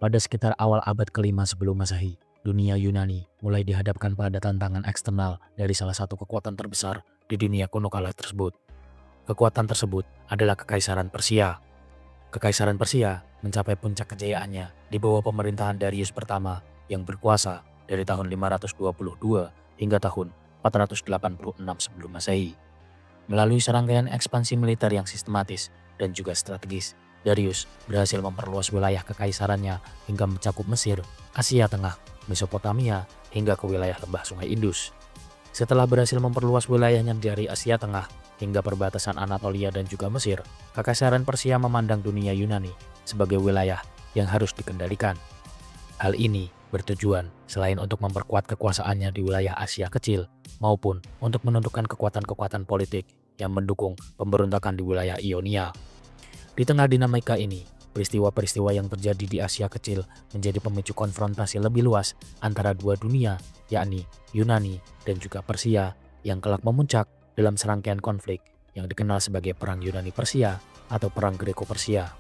Pada sekitar awal abad kelima sebelum Masehi, dunia Yunani mulai dihadapkan pada tantangan eksternal dari salah satu kekuatan terbesar di dunia kuno kala tersebut. Kekuatan tersebut adalah Kekaisaran Persia. Kekaisaran Persia mencapai puncak kejayaannya di bawah pemerintahan Darius pertama yang berkuasa dari tahun 522 hingga tahun 486 sebelum Masehi. Melalui serangkaian ekspansi militer yang sistematis dan juga strategis, Darius berhasil memperluas wilayah kekaisarannya hingga mencakup Mesir, Asia Tengah, Mesopotamia, hingga ke wilayah lembah Sungai Indus. Setelah berhasil memperluas wilayahnya dari Asia Tengah hingga perbatasan Anatolia dan juga Mesir, Kekaisaran Persia memandang dunia Yunani sebagai wilayah yang harus dikendalikan. Hal ini bertujuan selain untuk memperkuat kekuasaannya di wilayah Asia Kecil, maupun untuk menentukan kekuatan-kekuatan politik yang mendukung pemberontakan di wilayah Ionia. Di tengah dinamika ini, peristiwa-peristiwa yang terjadi di Asia Kecil menjadi pemicu konfrontasi lebih luas antara dua dunia, yakni Yunani dan juga Persia, yang kelak memuncak dalam serangkaian konflik yang dikenal sebagai Perang Yunani-Persia atau Perang Greko-Persia.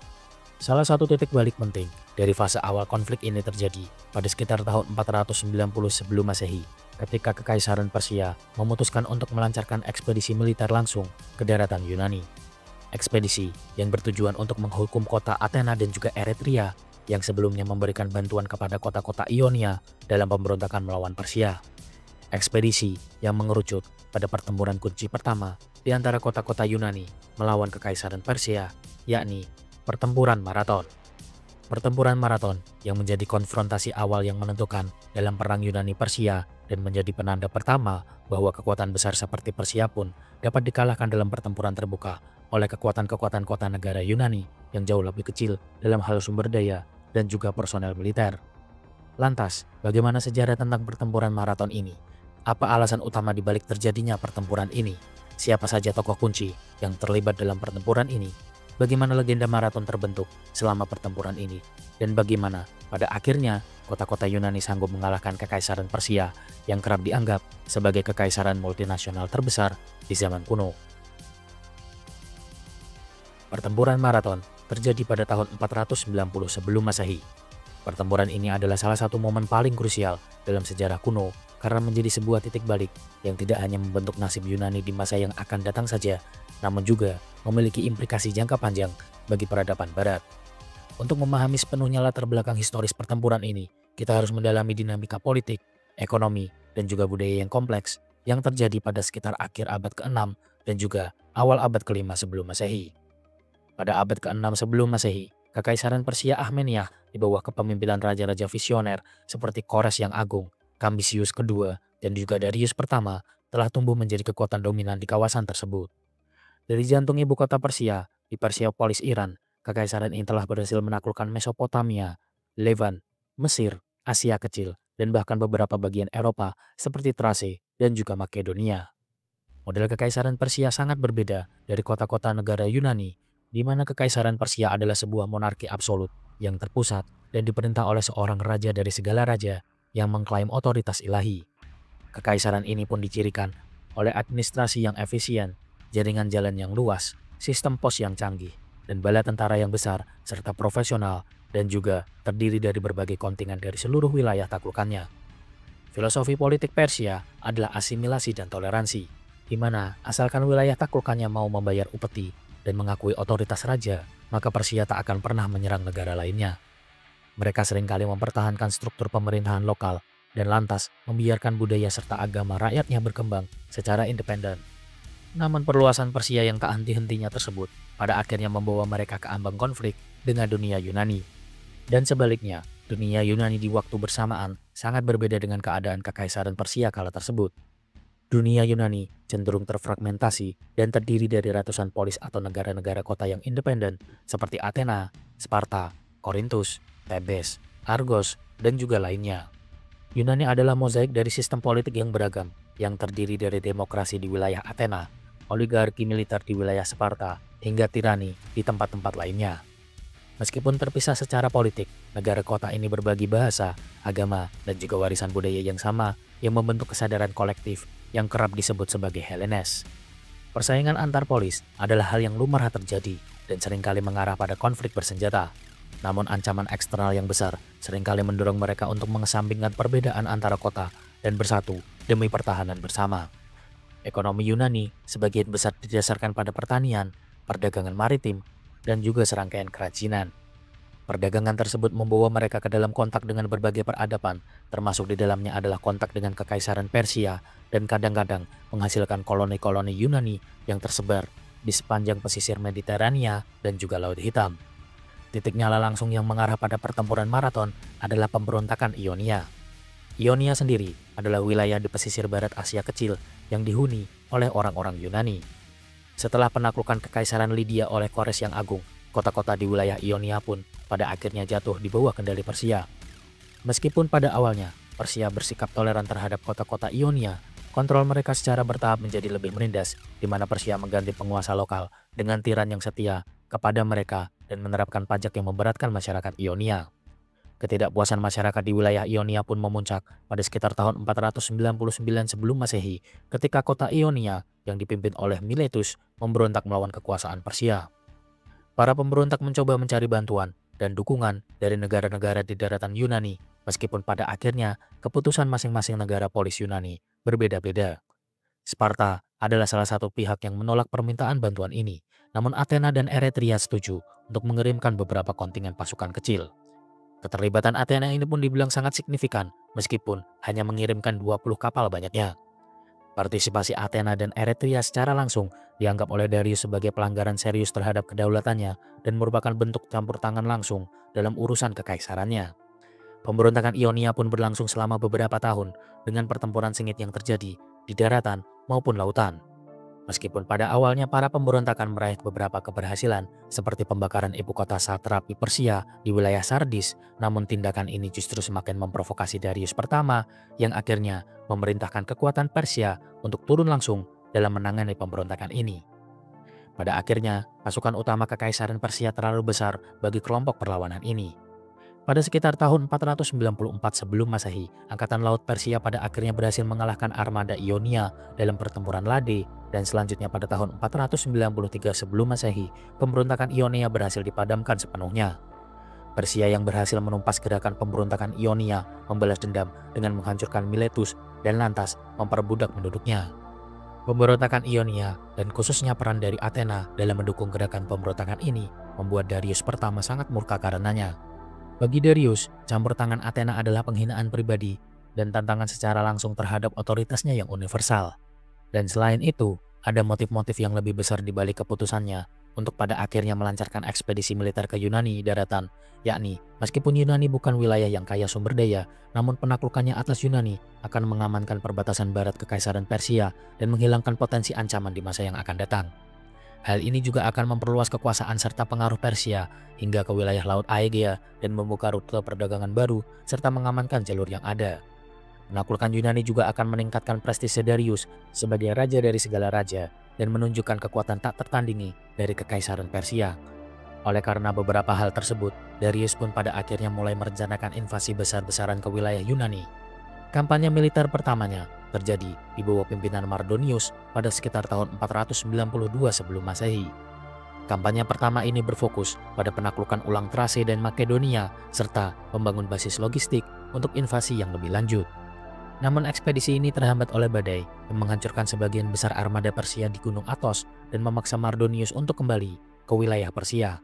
Salah satu titik balik penting dari fase awal konflik ini terjadi pada sekitar tahun 490 sebelum Masehi, ketika Kekaisaran Persia memutuskan untuk melancarkan ekspedisi militer langsung ke daratan Yunani. Ekspedisi yang bertujuan untuk menghukum kota Athena dan juga Eretria yang sebelumnya memberikan bantuan kepada kota-kota Ionia dalam pemberontakan melawan Persia. Ekspedisi yang mengerucut pada pertempuran kunci pertama di antara kota-kota Yunani melawan Kekaisaran Persia, yakni Pertempuran Marathon. Pertempuran Marathon yang menjadi konfrontasi awal yang menentukan dalam perang Yunani-Persia dan menjadi penanda pertama bahwa kekuatan besar seperti Persia pun dapat dikalahkan dalam pertempuran terbuka oleh kekuatan-kekuatan kota negara Yunani yang jauh lebih kecil dalam hal sumber daya dan juga personel militer. Lantas, bagaimana sejarah tentang pertempuran Marathon ini? Apa alasan utama dibalik terjadinya pertempuran ini? Siapa saja tokoh kunci yang terlibat dalam pertempuran ini? Bagaimana legenda Marathon terbentuk selama pertempuran ini? Dan bagaimana pada akhirnya kota-kota Yunani sanggup mengalahkan Kekaisaran Persia yang kerap dianggap sebagai kekaisaran multinasional terbesar di zaman kuno? Pertempuran Marathon terjadi pada tahun 490 sebelum Masehi. Pertempuran ini adalah salah satu momen paling krusial dalam sejarah kuno karena menjadi sebuah titik balik yang tidak hanya membentuk nasib Yunani di masa yang akan datang saja, namun juga memiliki implikasi jangka panjang bagi peradaban Barat. Untuk memahami sepenuhnya latar belakang historis pertempuran ini, kita harus mendalami dinamika politik, ekonomi, dan juga budaya yang kompleks yang terjadi pada sekitar akhir abad ke-6 dan juga awal abad ke-5 sebelum Masehi. Pada abad ke-6 sebelum Masehi, Kekaisaran Persia Akhmeniyah di bawah kepemimpinan raja-raja visioner seperti Kores yang Agung, Kambizius II, dan juga Darius pertama telah tumbuh menjadi kekuatan dominan di kawasan tersebut. Dari jantung ibu kota Persia, di Persepolis Iran, Kekaisaran ini telah berhasil menaklukkan Mesopotamia, Levan, Mesir, Asia Kecil, dan bahkan beberapa bagian Eropa seperti Thrace dan juga Makedonia. Model Kekaisaran Persia sangat berbeda dari kota-kota negara Yunani, di mana Kekaisaran Persia adalah sebuah monarki absolut yang terpusat dan diperintah oleh seorang raja dari segala raja yang mengklaim otoritas ilahi. Kekaisaran ini pun dicirikan oleh administrasi yang efisien, jaringan jalan yang luas, sistem pos yang canggih, dan bala tentara yang besar serta profesional dan juga terdiri dari berbagai kontingen dari seluruh wilayah taklukannya. Filosofi politik Persia adalah asimilasi dan toleransi, di mana asalkan wilayah taklukannya mau membayar upeti dan mengakui otoritas raja, maka Persia tak akan pernah menyerang negara lainnya. Mereka seringkali mempertahankan struktur pemerintahan lokal dan lantas membiarkan budaya serta agama rakyatnya berkembang secara independen. Namun perluasan Persia yang tak henti-hentinya tersebut pada akhirnya membawa mereka ke ambang konflik dengan dunia Yunani. Dan sebaliknya, dunia Yunani di waktu bersamaan sangat berbeda dengan keadaan Kekaisaran Persia kala tersebut. Dunia Yunani cenderung terfragmentasi dan terdiri dari ratusan polis atau negara-negara kota yang independen seperti Athena, Sparta, Korintus, Thebes, Argos, dan juga lainnya. Yunani adalah mozaik dari sistem politik yang beragam yang terdiri dari demokrasi di wilayah Athena, oligarki militer di wilayah Sparta, hingga tirani di tempat-tempat lainnya. Meskipun terpisah secara politik, negara kota ini berbagi bahasa, agama, dan juga warisan budaya yang sama yang membentuk kesadaran kolektif yang kerap disebut sebagai Hellenes. Persaingan antar polis adalah hal yang lumrah terjadi dan seringkali mengarah pada konflik bersenjata. Namun ancaman eksternal yang besar seringkali mendorong mereka untuk mengesampingkan perbedaan antara kota dan bersatu demi pertahanan bersama. Ekonomi Yunani sebagian besar didasarkan pada pertanian, perdagangan maritim, dan juga serangkaian kerajinan. Perdagangan tersebut membawa mereka ke dalam kontak dengan berbagai peradaban, termasuk di dalamnya adalah kontak dengan Kekaisaran Persia dan kadang-kadang menghasilkan koloni-koloni Yunani yang tersebar di sepanjang pesisir Mediterania dan juga Laut Hitam. Titik nyala langsung yang mengarah pada pertempuran Marathon adalah pemberontakan Ionia. Ionia sendiri adalah wilayah di pesisir barat Asia Kecil yang dihuni oleh orang-orang Yunani. Setelah penaklukan Kekaisaran Lydia oleh Kores yang Agung, kota-kota di wilayah Ionia pun pada akhirnya jatuh di bawah kendali Persia. Meskipun pada awalnya Persia bersikap toleran terhadap kota-kota Ionia, kontrol mereka secara bertahap menjadi lebih menindas, di mana Persia mengganti penguasa lokal dengan tiran yang setia kepada mereka dan menerapkan pajak yang memberatkan masyarakat Ionia. Ketidakpuasan masyarakat di wilayah Ionia pun memuncak pada sekitar tahun 499 sebelum Masehi ketika kota Ionia yang dipimpin oleh Miletus memberontak melawan kekuasaan Persia. Para pemberontak mencoba mencari bantuan dan dukungan dari negara-negara di daratan Yunani, meskipun pada akhirnya keputusan masing-masing negara polis Yunani berbeda-beda. Sparta adalah salah satu pihak yang menolak permintaan bantuan ini, namun Athena dan Eretria setuju untuk mengirimkan beberapa kontingen pasukan kecil. Keterlibatan Athena ini pun dibilang sangat signifikan, meskipun hanya mengirimkan 20 kapal banyaknya. Partisipasi Athena dan Eretria secara langsung dianggap oleh Darius sebagai pelanggaran serius terhadap kedaulatannya dan merupakan bentuk campur tangan langsung dalam urusan kekaisarannya. Pemberontakan Ionia pun berlangsung selama beberapa tahun dengan pertempuran sengit yang terjadi di daratan maupun lautan. Meskipun pada awalnya para pemberontakan meraih beberapa keberhasilan seperti pembakaran ibu kota satrapi Persia di wilayah Sardis, namun tindakan ini justru semakin memprovokasi Darius pertama yang akhirnya memerintahkan kekuatan Persia untuk turun langsung dalam menangani pemberontakan ini. Pada akhirnya, pasukan utama Kekaisaran Persia terlalu besar bagi kelompok perlawanan ini. Pada sekitar tahun 494 sebelum Masehi, Angkatan Laut Persia pada akhirnya berhasil mengalahkan armada Ionia dalam pertempuran Lade, dan selanjutnya pada tahun 493 sebelum Masehi, pemberontakan Ionia berhasil dipadamkan sepenuhnya. Persia yang berhasil menumpas gerakan pemberontakan Ionia membalas dendam dengan menghancurkan Miletus dan lantas memperbudak penduduknya. Pemberontakan Ionia dan khususnya peran dari Athena dalam mendukung gerakan pemberontakan ini membuat Darius pertama sangat murka karenanya. Bagi Darius, campur tangan Athena adalah penghinaan pribadi dan tantangan secara langsung terhadap otoritasnya yang universal. Dan selain itu, ada motif-motif yang lebih besar di balik keputusannya untuk pada akhirnya melancarkan ekspedisi militer ke Yunani daratan, yakni meskipun Yunani bukan wilayah yang kaya sumber daya, namun penaklukannya atas Yunani akan mengamankan perbatasan barat Kekaisaran Persia dan menghilangkan potensi ancaman di masa yang akan datang. Hal ini juga akan memperluas kekuasaan serta pengaruh Persia hingga ke wilayah Laut Aegea dan membuka rute perdagangan baru serta mengamankan jalur yang ada. Penaklukan Yunani juga akan meningkatkan prestise Darius sebagai raja dari segala raja dan menunjukkan kekuatan tak tertandingi dari Kekaisaran Persia. Oleh karena beberapa hal tersebut, Darius pun pada akhirnya mulai merencanakan invasi besar-besaran ke wilayah Yunani. Kampanye militer pertamanya terjadi di bawah pimpinan Mardonius pada sekitar tahun 492 sebelum Masehi. Kampanye pertama ini berfokus pada penaklukan ulang Thrace dan Makedonia serta membangun basis logistik untuk invasi yang lebih lanjut. Namun ekspedisi ini terhambat oleh badai yang menghancurkan sebagian besar armada Persia di Gunung Athos dan memaksa Mardonius untuk kembali ke wilayah Persia.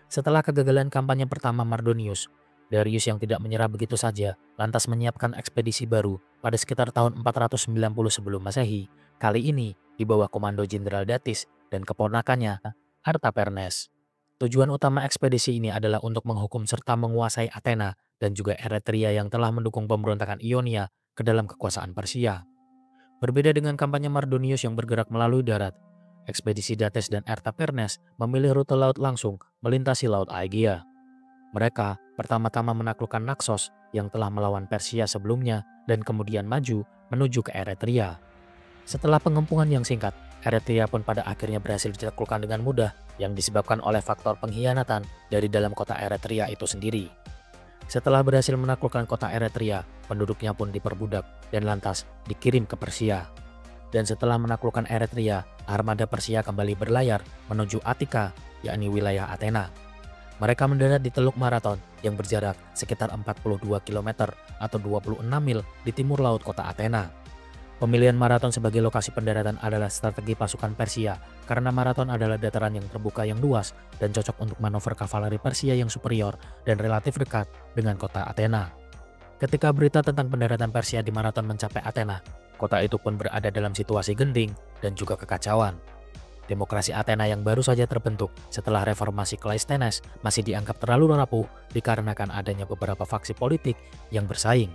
Setelah kegagalan kampanye pertama Mardonius, Darius yang tidak menyerah begitu saja lantas menyiapkan ekspedisi baru pada sekitar tahun 490 sebelum Masehi, kali ini di bawah komando Jenderal Datis dan keponakannya Artapernes. Tujuan utama ekspedisi ini adalah untuk menghukum serta menguasai Athena dan juga Eretria yang telah mendukung pemberontakan Ionia ke dalam kekuasaan Persia. Berbeda dengan kampanye Mardonius yang bergerak melalui darat, ekspedisi Datis dan Artapernes memilih rute laut langsung melintasi Laut Aegea. Mereka pertama-tama menaklukkan Naxos yang telah melawan Persia sebelumnya dan kemudian maju menuju ke Eretria. Setelah pengempungan yang singkat, Eretria pun pada akhirnya berhasil ditaklukkan dengan mudah yang disebabkan oleh faktor pengkhianatan dari dalam kota Eretria itu sendiri. Setelah berhasil menaklukkan kota Eretria, penduduknya pun diperbudak dan lantas dikirim ke Persia. Dan setelah menaklukkan Eretria, armada Persia kembali berlayar menuju Attika, yakni wilayah Athena. Mereka mendarat di Teluk Marathon yang berjarak sekitar 42 km atau 26 mil di timur laut kota Athena. Pemilihan Marathon sebagai lokasi pendaratan adalah strategi pasukan Persia karena Marathon adalah dataran yang terbuka yang luas dan cocok untuk manuver kavaleri Persia yang superior dan relatif dekat dengan kota Athena. Ketika berita tentang pendaratan Persia di Marathon mencapai Athena, kota itu pun berada dalam situasi genting dan juga kekacauan. Demokrasi Athena yang baru saja terbentuk setelah reformasi Kleisthenes masih dianggap terlalu rapuh dikarenakan adanya beberapa faksi politik yang bersaing.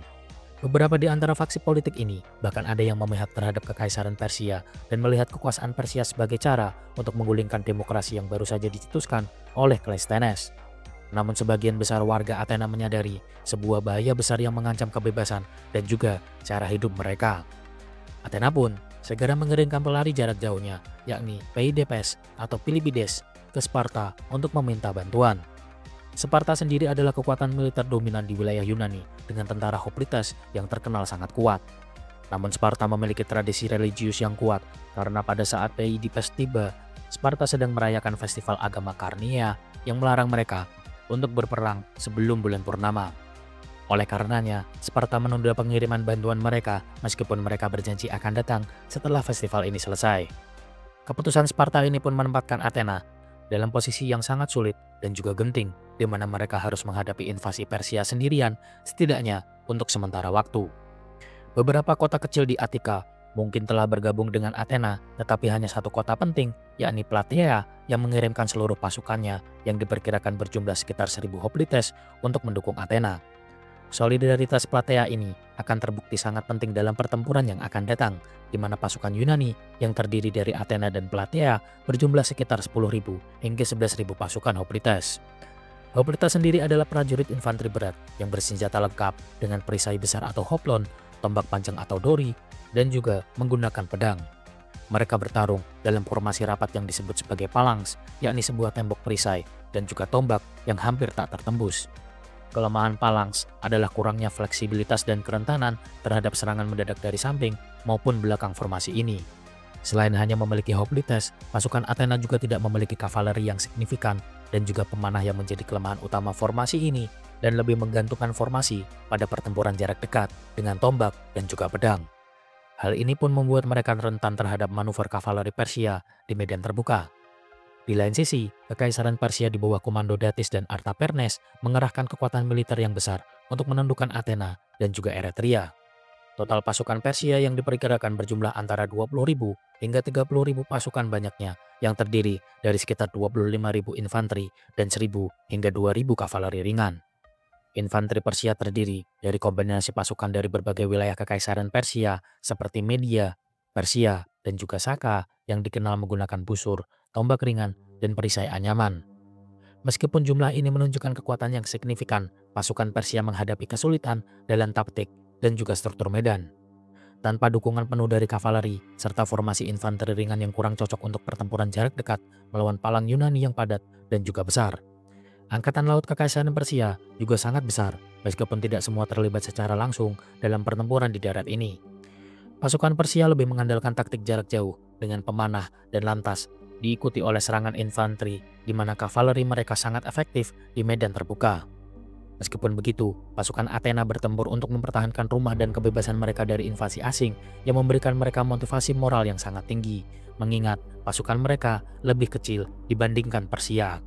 Beberapa di antara faksi politik ini bahkan ada yang memihak terhadap kekaisaran Persia dan melihat kekuasaan Persia sebagai cara untuk menggulingkan demokrasi yang baru saja dicetuskan oleh Kleisthenes. Namun sebagian besar warga Athena menyadari sebuah bahaya besar yang mengancam kebebasan dan juga cara hidup mereka. Athena pun segera mengirimkan pelari jarak jauhnya, yakni Peidepes atau Pilipides, ke Sparta untuk meminta bantuan. Sparta sendiri adalah kekuatan militer dominan di wilayah Yunani dengan tentara Hoplites yang terkenal sangat kuat. Namun Sparta memiliki tradisi religius yang kuat karena pada saat Peidipes tiba, Sparta sedang merayakan festival agama Karnia yang melarang mereka untuk berperang sebelum bulan purnama. Oleh karenanya, Sparta menunda pengiriman bantuan mereka meskipun mereka berjanji akan datang setelah festival ini selesai. Keputusan Sparta ini pun menempatkan Athena dalam posisi yang sangat sulit dan juga genting, di mana mereka harus menghadapi invasi Persia sendirian, setidaknya untuk sementara waktu. Beberapa kota kecil di Attika mungkin telah bergabung dengan Athena, tetapi hanya satu kota penting, yakni Plataea, yang mengirimkan seluruh pasukannya yang diperkirakan berjumlah sekitar 1000 hoplites untuk mendukung Athena. Solidaritas Plataea ini akan terbukti sangat penting dalam pertempuran yang akan datang, di mana pasukan Yunani yang terdiri dari Athena dan Plataea berjumlah sekitar 10.000 hingga 11.000 pasukan hoplites. Hoplites sendiri adalah prajurit infanteri berat yang bersenjata lengkap dengan perisai besar atau hoplon, tombak panjang atau dori, dan juga menggunakan pedang. Mereka bertarung dalam formasi rapat yang disebut sebagai phalanx, yakni sebuah tembok perisai dan juga tombak yang hampir tak tertembus. Kelemahan phalanx adalah kurangnya fleksibilitas dan kerentanan terhadap serangan mendadak dari samping maupun belakang formasi ini. Selain hanya memiliki hoplites, pasukan Athena juga tidak memiliki kavaleri yang signifikan dan juga pemanah yang menjadi kelemahan utama formasi ini dan lebih menggantungkan formasi pada pertempuran jarak dekat dengan tombak dan juga pedang. Hal ini pun membuat mereka rentan terhadap manuver kavaleri Persia di medan terbuka. Di lain sisi, Kekaisaran Persia di bawah komando Datis dan Artapernes mengerahkan kekuatan militer yang besar untuk menundukkan Athena dan juga Eretria. Total pasukan Persia yang diperkirakan berjumlah antara 20.000 hingga 30.000 pasukan banyaknya yang terdiri dari sekitar 25.000 infanteri dan 1.000 hingga 2.000 kavaleri ringan. Infanteri Persia terdiri dari kombinasi pasukan dari berbagai wilayah Kekaisaran Persia seperti Media, Persia, dan juga Saka yang dikenal menggunakan busur, tombak ringan, dan perisai anyaman. Meskipun jumlah ini menunjukkan kekuatan yang signifikan, pasukan Persia menghadapi kesulitan dalam taktik dan juga struktur medan. Tanpa dukungan penuh dari kavaleri, serta formasi infanteri ringan yang kurang cocok untuk pertempuran jarak dekat melawan palang Yunani yang padat dan juga besar. Angkatan Laut Kekaisaran Persia juga sangat besar, meskipun tidak semua terlibat secara langsung dalam pertempuran di darat ini. Pasukan Persia lebih mengandalkan taktik jarak jauh dengan pemanah dan lantas diikuti oleh serangan infanteri di mana kavaleri mereka sangat efektif di medan terbuka. Meskipun begitu, pasukan Athena bertempur untuk mempertahankan rumah dan kebebasan mereka dari invasi asing yang memberikan mereka motivasi moral yang sangat tinggi, mengingat pasukan mereka lebih kecil dibandingkan Persia.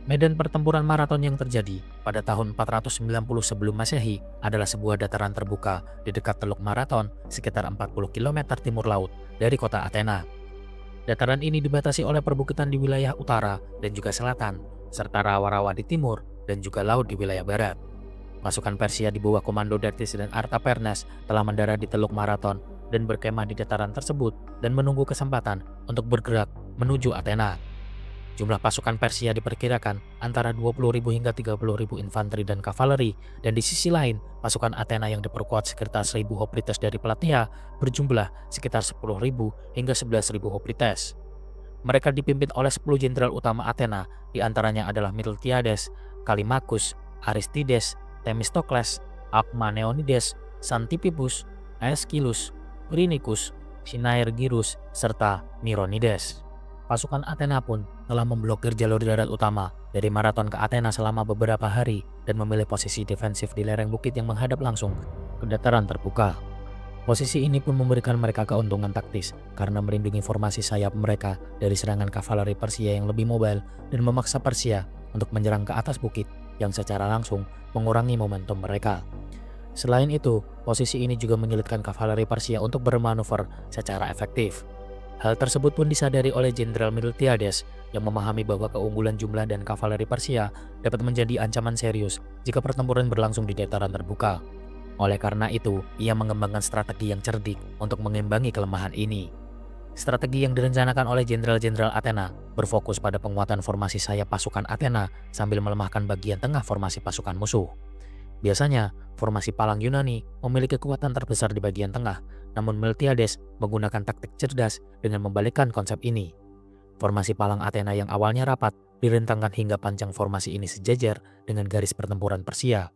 Medan pertempuran Marathon yang terjadi pada tahun 490 sebelum Masehi adalah sebuah dataran terbuka di dekat Teluk Marathon sekitar 40 km timur laut dari kota Athena. Dataran ini dibatasi oleh perbukitan di wilayah utara dan juga selatan, serta rawa-rawa di timur dan juga laut di wilayah barat. Pasukan Persia di bawah komando Datis dan Artapernes telah mendarat di Teluk Marathon dan berkemah di dataran tersebut dan menunggu kesempatan untuk bergerak menuju Athena. Jumlah pasukan Persia diperkirakan antara 20.000 hingga 30.000 infanteri dan kavaleri, dan di sisi lain, pasukan Athena yang diperkuat sekitar 1.000 hoplites dari Plataea berjumlah sekitar 10.000 hingga 11.000 hoplites. Mereka dipimpin oleh 10 jenderal utama Athena, di antaranya adalah Miltiades, Callimachus, Aristides, Themistokles, Alkmaneonides, Xanthippus, Aeschylus, Phrynichus, Sinaergirus, serta Myronides. Pasukan Athena pun telah memblokir jalur darat utama dari Marathon ke Athena selama beberapa hari dan memilih posisi defensif di lereng bukit yang menghadap langsung ke dataran terbuka. Posisi ini pun memberikan mereka keuntungan taktis karena melindungi formasi sayap mereka dari serangan kavaleri Persia yang lebih mobile dan memaksa Persia untuk menyerang ke atas bukit yang secara langsung mengurangi momentum mereka. Selain itu, posisi ini juga menyulitkan kavaleri Persia untuk bermanuver secara efektif. Hal tersebut pun disadari oleh Jenderal Miltiades yang memahami bahwa keunggulan jumlah dan kavaleri Persia dapat menjadi ancaman serius jika pertempuran berlangsung di dataran terbuka. Oleh karena itu, ia mengembangkan strategi yang cerdik untuk mengimbangi kelemahan ini. Strategi yang direncanakan oleh jenderal-jenderal Athena berfokus pada penguatan formasi sayap pasukan Athena sambil melemahkan bagian tengah formasi pasukan musuh. Biasanya, formasi palang Yunani memiliki kekuatan terbesar di bagian tengah, namun Miltiades menggunakan taktik cerdas dengan membalikkan konsep ini. Formasi palang Athena yang awalnya rapat direntangkan hingga panjang formasi ini sejajar dengan garis pertempuran Persia.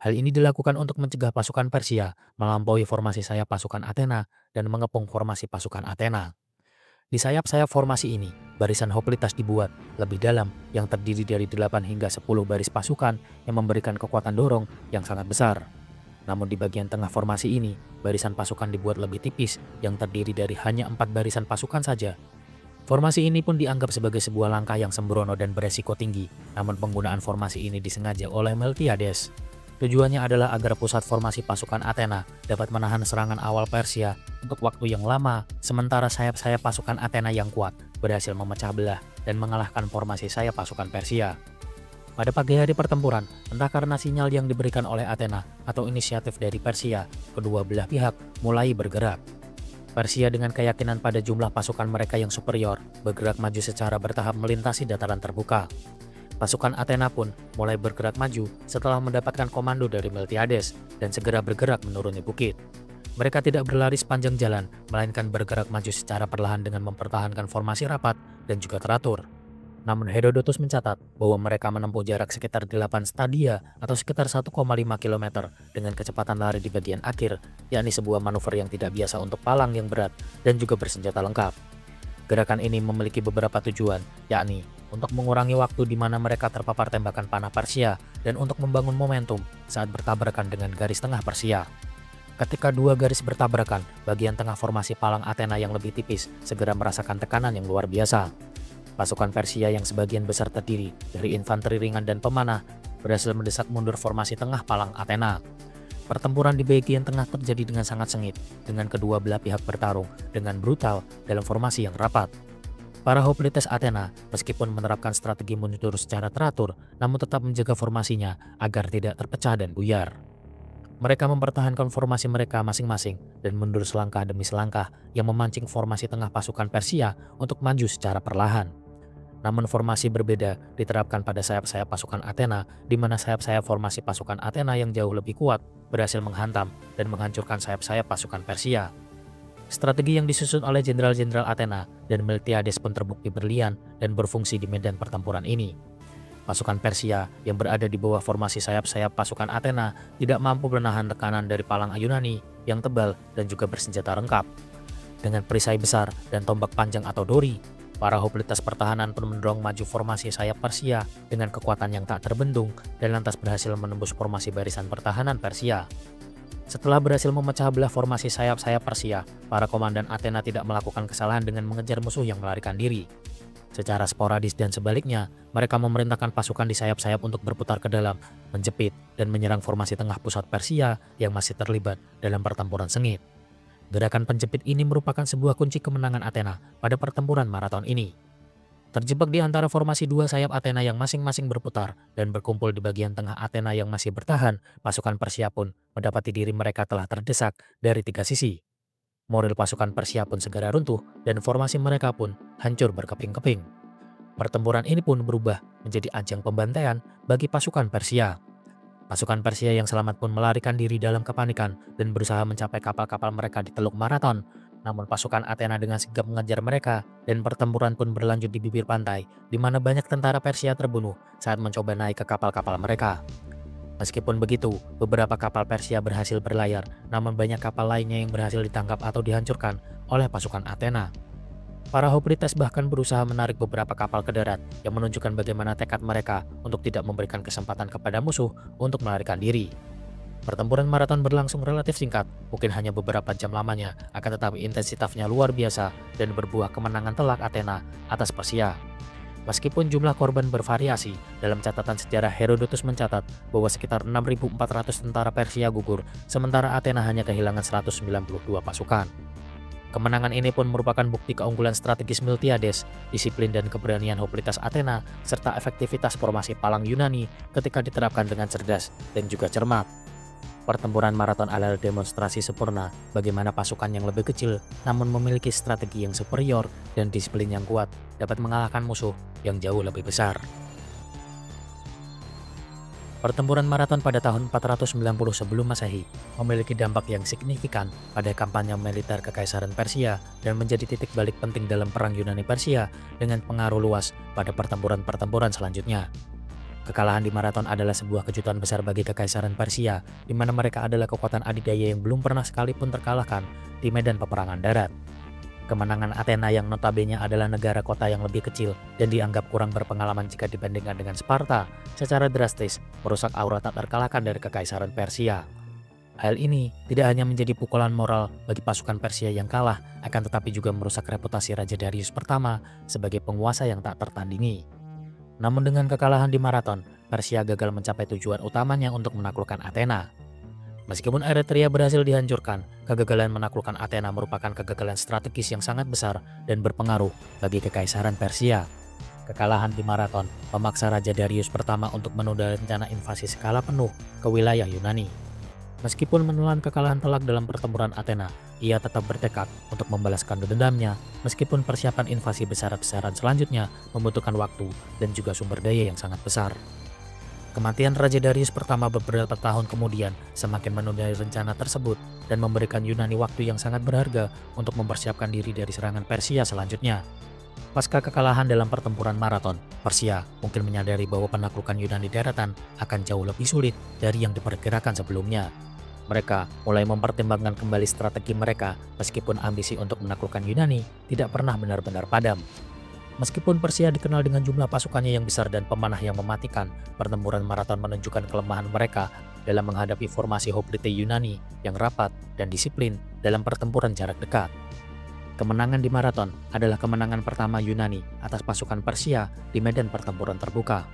Hal ini dilakukan untuk mencegah pasukan Persia melampaui formasi sayap pasukan Athena dan mengepung formasi pasukan Athena. Di sayap-sayap formasi ini, barisan hoplitas dibuat lebih dalam yang terdiri dari 8 hingga 10 baris pasukan yang memberikan kekuatan dorong yang sangat besar. Namun di bagian tengah formasi ini, barisan pasukan dibuat lebih tipis yang terdiri dari hanya 4 barisan pasukan saja. Formasi ini pun dianggap sebagai sebuah langkah yang sembrono dan beresiko tinggi, namun penggunaan formasi ini disengaja oleh Miltiades. Tujuannya adalah agar pusat formasi pasukan Athena dapat menahan serangan awal Persia untuk waktu yang lama, sementara sayap-sayap pasukan Athena yang kuat berhasil memecah belah dan mengalahkan formasi sayap pasukan Persia. Pada pagi hari pertempuran, entah karena sinyal yang diberikan oleh Athena atau inisiatif dari Persia, kedua belah pihak mulai bergerak. Persia dengan keyakinan pada jumlah pasukan mereka yang superior bergerak maju secara bertahap melintasi dataran terbuka. Pasukan Athena pun mulai bergerak maju setelah mendapatkan komando dari Miltiades dan segera bergerak menuruni bukit. Mereka tidak berlari sepanjang jalan, melainkan bergerak maju secara perlahan dengan mempertahankan formasi rapat dan juga teratur. Namun Herodotus mencatat bahwa mereka menempuh jarak sekitar 8 stadia atau sekitar 1,5 km dengan kecepatan lari di bagian akhir, yakni sebuah manuver yang tidak biasa untuk palang yang berat dan juga bersenjata lengkap. Gerakan ini memiliki beberapa tujuan, yakni untuk mengurangi waktu di mana mereka terpapar tembakan panah Persia dan untuk membangun momentum saat bertabrakan dengan garis tengah Persia. Ketika dua garis bertabrakan, bagian tengah formasi palang Athena yang lebih tipis segera merasakan tekanan yang luar biasa. Pasukan Persia yang sebagian besar terdiri dari infanteri ringan dan pemanah berhasil mendesak mundur formasi tengah palang Athena. Pertempuran di bagian tengah terjadi dengan sangat sengit, dengan kedua belah pihak bertarung dengan brutal dalam formasi yang rapat. Para hoplites Athena, meskipun menerapkan strategi mundur secara teratur, namun tetap menjaga formasinya agar tidak terpecah dan buyar. Mereka mempertahankan formasi mereka masing-masing dan mundur selangkah demi selangkah yang memancing formasi tengah pasukan Persia untuk maju secara perlahan. Namun formasi berbeda diterapkan pada sayap-sayap pasukan Athena, di mana sayap-sayap formasi pasukan Athena yang jauh lebih kuat berhasil menghantam dan menghancurkan sayap-sayap pasukan Persia. Strategi yang disusun oleh jenderal-jenderal Athena dan Miltiades pun terbukti berlian dan berfungsi di medan pertempuran ini. Pasukan Persia yang berada di bawah formasi sayap-sayap pasukan Athena tidak mampu menahan tekanan dari palang Yunani yang tebal dan juga bersenjata lengkap. Dengan perisai besar dan tombak panjang atau dori, para hoplitas pertahanan pun mendorong maju formasi sayap Persia dengan kekuatan yang tak terbendung dan lantas berhasil menembus formasi barisan pertahanan Persia. Setelah berhasil memecah belah formasi sayap-sayap Persia, para komandan Athena tidak melakukan kesalahan dengan mengejar musuh yang melarikan diri. Secara sporadis dan sebaliknya, mereka memerintahkan pasukan di sayap-sayap untuk berputar ke dalam, menjepit, dan menyerang formasi tengah pusat Persia yang masih terlibat dalam pertempuran sengit. Gerakan penjepit ini merupakan sebuah kunci kemenangan Athena pada pertempuran Marathon ini. Terjebak di antara formasi dua sayap Athena yang masing-masing berputar dan berkumpul di bagian tengah Athena yang masih bertahan, pasukan Persia pun mendapati diri mereka telah terdesak dari 3 sisi. Moral pasukan Persia pun segera runtuh dan formasi mereka pun hancur berkeping-keping. Pertempuran ini pun berubah menjadi ajang pembantaian bagi pasukan Persia. Pasukan Persia yang selamat pun melarikan diri dalam kepanikan dan berusaha mencapai kapal-kapal mereka di Teluk Marathon. Namun pasukan Athena dengan sigap mengejar mereka dan pertempuran pun berlanjut di bibir pantai, di mana banyak tentara Persia terbunuh saat mencoba naik ke kapal-kapal mereka. Meskipun begitu, beberapa kapal Persia berhasil berlayar, namun banyak kapal lainnya yang berhasil ditangkap atau dihancurkan oleh pasukan Athena. Para Hoplites bahkan berusaha menarik beberapa kapal ke darat yang menunjukkan bagaimana tekad mereka untuk tidak memberikan kesempatan kepada musuh untuk melarikan diri. Pertempuran maraton berlangsung relatif singkat, mungkin hanya beberapa jam lamanya, akan tetapi intensitasnya luar biasa dan berbuah kemenangan telak Athena atas Persia. Meskipun jumlah korban bervariasi, dalam catatan sejarah Herodotus mencatat bahwa sekitar 6.400 tentara Persia gugur, sementara Athena hanya kehilangan 192 pasukan. Kemenangan ini pun merupakan bukti keunggulan strategis Miltiades, disiplin dan keberanian Hoplites Athena, serta efektivitas formasi palang Yunani ketika diterapkan dengan cerdas dan juga cermat. Pertempuran maraton adalah demonstrasi sempurna bagaimana pasukan yang lebih kecil namun memiliki strategi yang superior dan disiplin yang kuat dapat mengalahkan musuh yang jauh lebih besar. Pertempuran maraton pada tahun 490 sebelum Masehi memiliki dampak yang signifikan pada kampanye militer Kekaisaran Persia dan menjadi titik balik penting dalam perang Yunani-Persia dengan pengaruh luas pada pertempuran-pertempuran selanjutnya. Kekalahan di maraton adalah sebuah kejutan besar bagi Kekaisaran Persia, di mana mereka adalah kekuatan adidaya yang belum pernah sekalipun terkalahkan di medan peperangan darat. Kemenangan Athena yang notabene adalah negara kota yang lebih kecil dan dianggap kurang berpengalaman jika dibandingkan dengan Sparta, secara drastis merusak aura tak terkalahkan dari Kekaisaran Persia. Hal ini tidak hanya menjadi pukulan moral bagi pasukan Persia yang kalah, akan tetapi juga merusak reputasi Raja Darius pertama sebagai penguasa yang tak tertandingi. Namun dengan kekalahan di maraton, Persia gagal mencapai tujuan utamanya untuk menaklukkan Athena. Meskipun Eretria berhasil dihancurkan, kegagalan menaklukkan Athena merupakan kegagalan strategis yang sangat besar dan berpengaruh bagi Kekaisaran Persia. Kekalahan di maraton memaksa Raja Darius pertama untuk menunda rencana invasi skala penuh ke wilayah Yunani. Meskipun menelan kekalahan telak dalam pertempuran Athena, ia tetap bertekad untuk membalaskan dendamnya meskipun persiapan invasi besar-besaran selanjutnya membutuhkan waktu dan juga sumber daya yang sangat besar. Kematian Raja Darius pertama beberapa tahun kemudian semakin menunda rencana tersebut dan memberikan Yunani waktu yang sangat berharga untuk mempersiapkan diri dari serangan Persia selanjutnya. Pasca kekalahan dalam pertempuran maraton, Persia mungkin menyadari bahwa penaklukan Yunani daratan akan jauh lebih sulit dari yang diperkirakan sebelumnya. Mereka mulai mempertimbangkan kembali strategi mereka meskipun ambisi untuk menaklukkan Yunani tidak pernah benar-benar padam. Meskipun Persia dikenal dengan jumlah pasukannya yang besar dan pemanah yang mematikan, pertempuran maraton menunjukkan kelemahan mereka dalam menghadapi formasi Hoplite Yunani yang rapat dan disiplin dalam pertempuran jarak dekat. Kemenangan di maraton adalah kemenangan pertama Yunani atas pasukan Persia di medan pertempuran terbuka.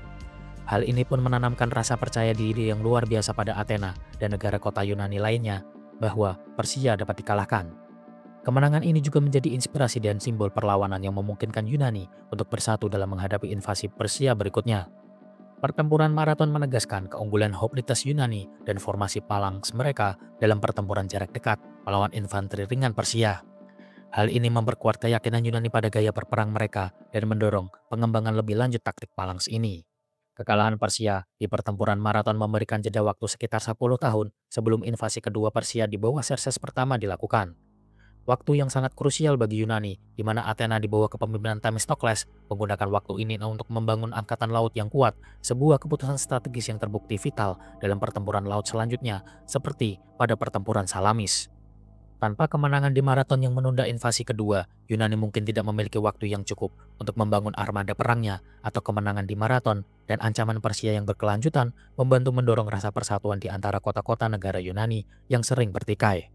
Hal ini pun menanamkan rasa percaya diri yang luar biasa pada Athena dan negara kota Yunani lainnya bahwa Persia dapat dikalahkan. Kemenangan ini juga menjadi inspirasi dan simbol perlawanan yang memungkinkan Yunani untuk bersatu dalam menghadapi invasi Persia berikutnya. Pertempuran maraton menegaskan keunggulan Hoplites Yunani dan formasi Phalanx mereka dalam pertempuran jarak dekat melawan infanteri ringan Persia. Hal ini memperkuat keyakinan Yunani pada gaya berperang mereka dan mendorong pengembangan lebih lanjut taktik Phalanx ini. Kekalahan Persia di pertempuran maraton memberikan jeda waktu sekitar 10 tahun sebelum invasi kedua Persia di bawah Xerxes pertama dilakukan. Waktu yang sangat krusial bagi Yunani, di mana Athena di bawah kepemimpinan Themistokles menggunakan waktu ini untuk membangun angkatan laut yang kuat, sebuah keputusan strategis yang terbukti vital dalam pertempuran laut selanjutnya, seperti pada pertempuran Salamis. Tanpa kemenangan di maraton yang menunda invasi kedua, Yunani mungkin tidak memiliki waktu yang cukup untuk membangun armada perangnya, atau kemenangan di maraton dan ancaman Persia yang berkelanjutan membantu mendorong rasa persatuan di antara kota-kota negara Yunani yang sering bertikai.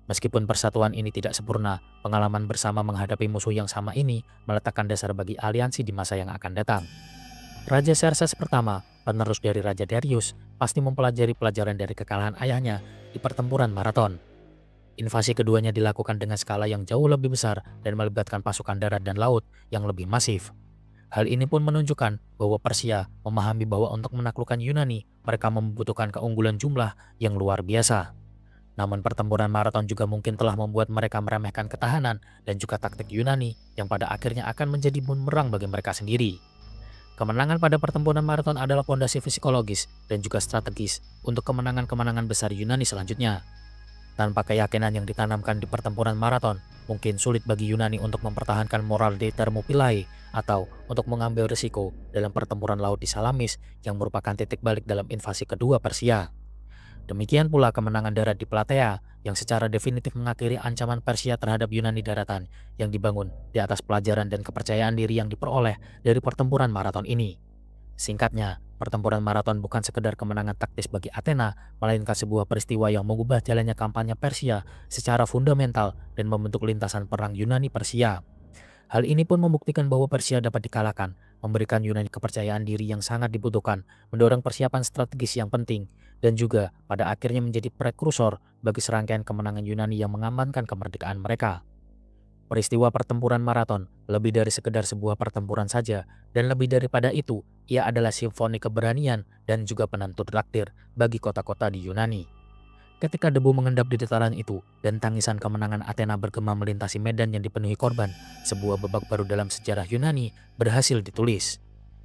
Meskipun persatuan ini tidak sempurna, pengalaman bersama menghadapi musuh yang sama ini meletakkan dasar bagi aliansi di masa yang akan datang. Raja Xerxes pertama, penerus dari Raja Darius, pasti mempelajari pelajaran dari kekalahan ayahnya di pertempuran maraton. Invasi keduanya dilakukan dengan skala yang jauh lebih besar dan melibatkan pasukan darat dan laut yang lebih masif. Hal ini pun menunjukkan bahwa Persia memahami bahwa untuk menaklukkan Yunani, mereka membutuhkan keunggulan jumlah yang luar biasa. Namun pertempuran maraton juga mungkin telah membuat mereka meremehkan ketahanan dan juga taktik Yunani yang pada akhirnya akan menjadi bumerang bagi mereka sendiri. Kemenangan pada pertempuran maraton adalah fondasi psikologis dan juga strategis untuk kemenangan-kemenangan besar Yunani selanjutnya. Tanpa keyakinan yang ditanamkan di pertempuran maraton, mungkin sulit bagi Yunani untuk mempertahankan moral di Thermopylae atau untuk mengambil risiko dalam pertempuran laut di Salamis yang merupakan titik balik dalam invasi kedua Persia. Demikian pula kemenangan darat di Plataea yang secara definitif mengakhiri ancaman Persia terhadap Yunani daratan yang dibangun di atas pelajaran dan kepercayaan diri yang diperoleh dari pertempuran maraton ini. Singkatnya, pertempuran maraton bukan sekedar kemenangan taktis bagi Athena, melainkan sebuah peristiwa yang mengubah jalannya kampanye Persia secara fundamental dan membentuk lintasan perang Yunani-Persia. Hal ini pun membuktikan bahwa Persia dapat dikalahkan, memberikan Yunani kepercayaan diri yang sangat dibutuhkan, mendorong persiapan strategis yang penting, dan juga pada akhirnya menjadi prekursor bagi serangkaian kemenangan Yunani yang mengamankan kemerdekaan mereka. Peristiwa pertempuran maraton lebih dari sekedar sebuah pertempuran saja, dan lebih daripada itu, ia adalah simfoni keberanian dan juga penentu takdir bagi kota-kota di Yunani. Ketika debu mengendap di dataran itu dan tangisan kemenangan Athena bergema melintasi medan yang dipenuhi korban, sebuah babak baru dalam sejarah Yunani berhasil ditulis.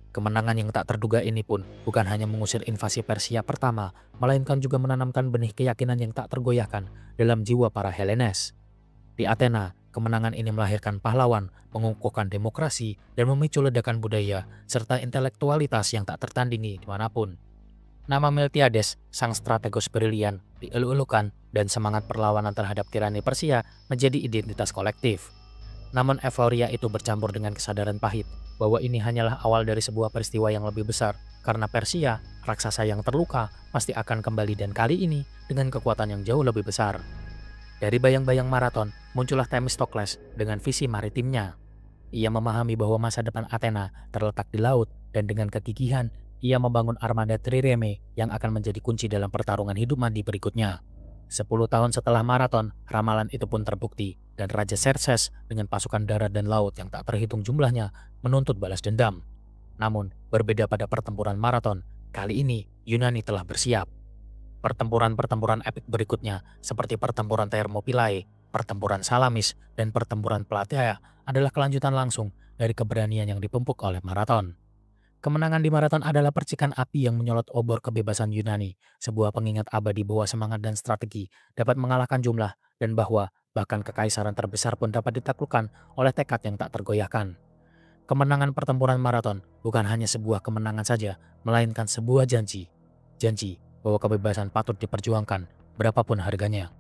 Kemenangan yang tak terduga ini pun bukan hanya mengusir invasi Persia pertama, melainkan juga menanamkan benih keyakinan yang tak tergoyahkan dalam jiwa para Hellenes. Di Athena, kemenangan ini melahirkan pahlawan, mengukuhkan demokrasi, dan memicu ledakan budaya serta intelektualitas yang tak tertandingi dimanapun. Nama Miltiades, sang strategos brilian, dielu-elukan dan semangat perlawanan terhadap tirani Persia menjadi identitas kolektif. Namun euforia itu bercampur dengan kesadaran pahit bahwa ini hanyalah awal dari sebuah peristiwa yang lebih besar, karena Persia, raksasa yang terluka, pasti akan kembali dan kali ini dengan kekuatan yang jauh lebih besar. Dari bayang-bayang maraton, muncullah Themistokles dengan visi maritimnya. Ia memahami bahwa masa depan Athena terletak di laut dan dengan kegigihan, ia membangun armada trireme yang akan menjadi kunci dalam pertarungan hidup mati berikutnya. 10 tahun setelah maraton, ramalan itu pun terbukti dan Raja Xerxes dengan pasukan darat dan laut yang tak terhitung jumlahnya menuntut balas dendam. Namun, berbeda pada pertempuran maraton, kali ini Yunani telah bersiap. Pertempuran-pertempuran epik berikutnya seperti pertempuran Thermopylae, pertempuran Salamis, dan pertempuran Plataea adalah kelanjutan langsung dari keberanian yang dipupuk oleh maraton. Kemenangan di maraton adalah percikan api yang menyolot obor kebebasan Yunani, sebuah pengingat abadi bahwa semangat dan strategi dapat mengalahkan jumlah dan bahwa bahkan kekaisaran terbesar pun dapat ditaklukkan oleh tekad yang tak tergoyahkan. Kemenangan pertempuran maraton bukan hanya sebuah kemenangan saja, melainkan sebuah janji. Janji bahwa kebebasan patut diperjuangkan berapapun harganya.